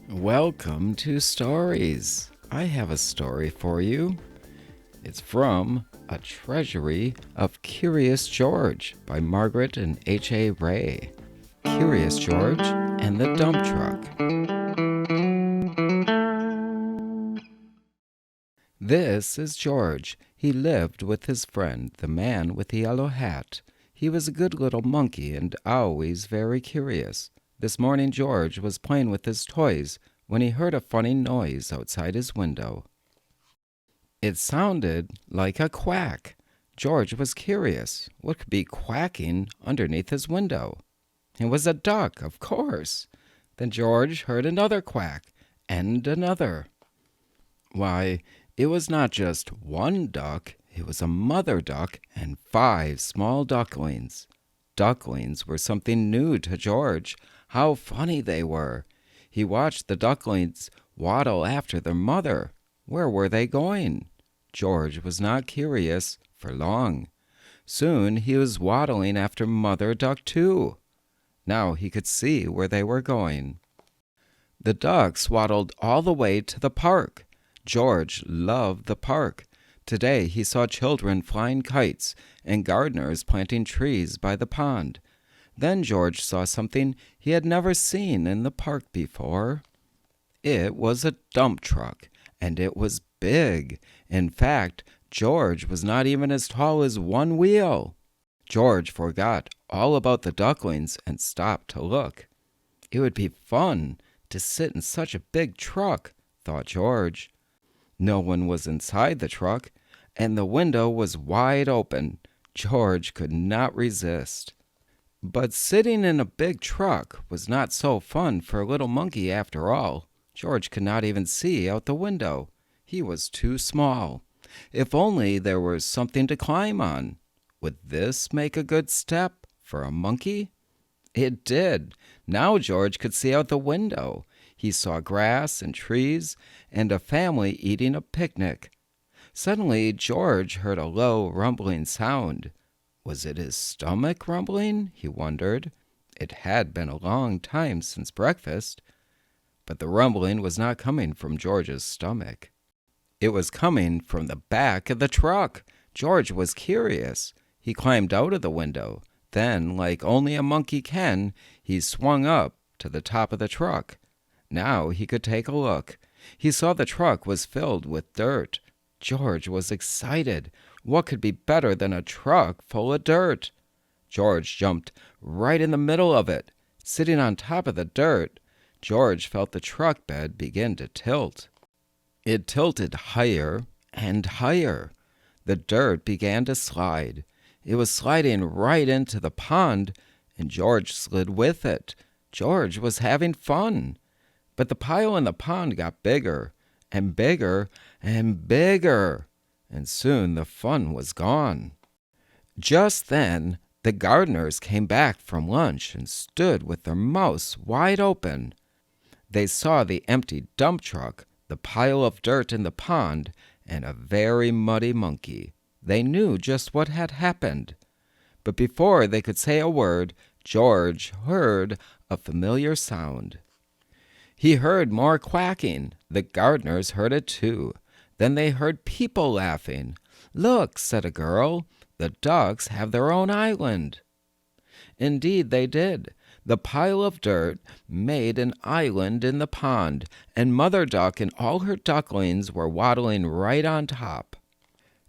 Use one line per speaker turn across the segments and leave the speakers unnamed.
Welcome to Stories. I have a story for you. It's from A Treasury of Curious George by Margaret and H.A. Ray. Curious George and the Dump Truck. This is George. He lived with his friend, the man with the yellow hat. He was a good little monkey and always very curious. This morning George was playing with his toys when he heard a funny noise outside his window. It sounded like a quack. George was curious. What could be quacking underneath his window? It was a duck, of course. Then George heard another quack, and another. Why, it was not just one duck, it was a mother duck and 5 small ducklings. Ducklings were something new to George. How funny they were! He watched the ducklings waddle after their mother. Where were they going? George was not curious for long. Soon he was waddling after Mother Duck too. Now he could see where they were going. The ducks waddled all the way to the park. George loved the park. Today he saw children flying kites and gardeners planting trees by the pond. Then George saw something he had never seen in the park before. It was a dump truck, and it was big. In fact, George was not even as tall as one wheel. George forgot all about the ducklings and stopped to look. It would be fun to sit in such a big truck, thought George. No one was inside the truck, and the window was wide open. George could not resist. But sitting in a big truck was not so fun for a little monkey after all. George could not even see out the window. He was too small. If only there was something to climb on. Would this make a good step for a monkey? It did. Now George could see out the window. He saw grass and trees and a family eating a picnic. Suddenly George heard a low rumbling sound. Was it his stomach rumbling? He wondered. It had been a long time since breakfast. But the rumbling was not coming from George's stomach. It was coming from the back of the truck. George was curious. He climbed out of the window. Then, like only a monkey can, he swung up to the top of the truck. Now he could take a look. He saw the truck was filled with dirt. George was excited. What could be better than a truck full of dirt? George jumped right in the middle of it. Sitting on top of the dirt, George felt the truck bed begin to tilt. It tilted higher and higher. The dirt began to slide. It was sliding right into the pond, and George slid with it. George was having fun. But the pile in the pond got bigger and bigger and bigger, and soon the fun was gone. Just then, the gardeners came back from lunch and stood with their mouths wide open. They saw the empty dump truck, the pile of dirt in the pond, and a very muddy monkey. They knew just what had happened. But before they could say a word, George heard a familiar sound. He heard more quacking. The gardeners heard it too. Then they heard people laughing. "Look," said a girl, "the ducks have their own island." Indeed they did. The pile of dirt made an island in the pond, and Mother Duck and all her ducklings were waddling right on top.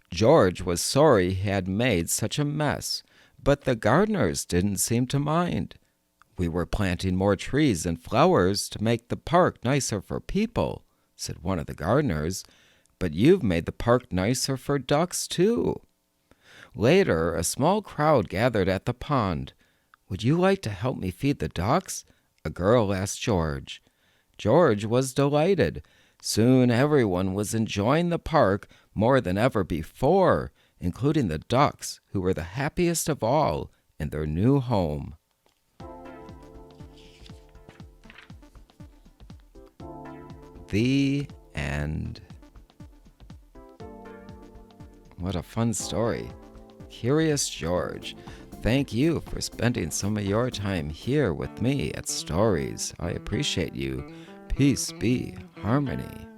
George was sorry he had made such a mess, but the gardeners didn't seem to mind. "We were planting more trees and flowers to make the park nicer for people," said one of the gardeners, "but you've made the park nicer for ducks too." Later, a small crowd gathered at the pond. "Would you like to help me feed the ducks?" a girl asked George. George was delighted. Soon everyone was enjoying the park more than ever before, including the ducks, who were the happiest of all in their new home. The end. What a fun story. Curious George. Thank you for spending some of your time here with me at Stories. I appreciate you. Peace be, harmony.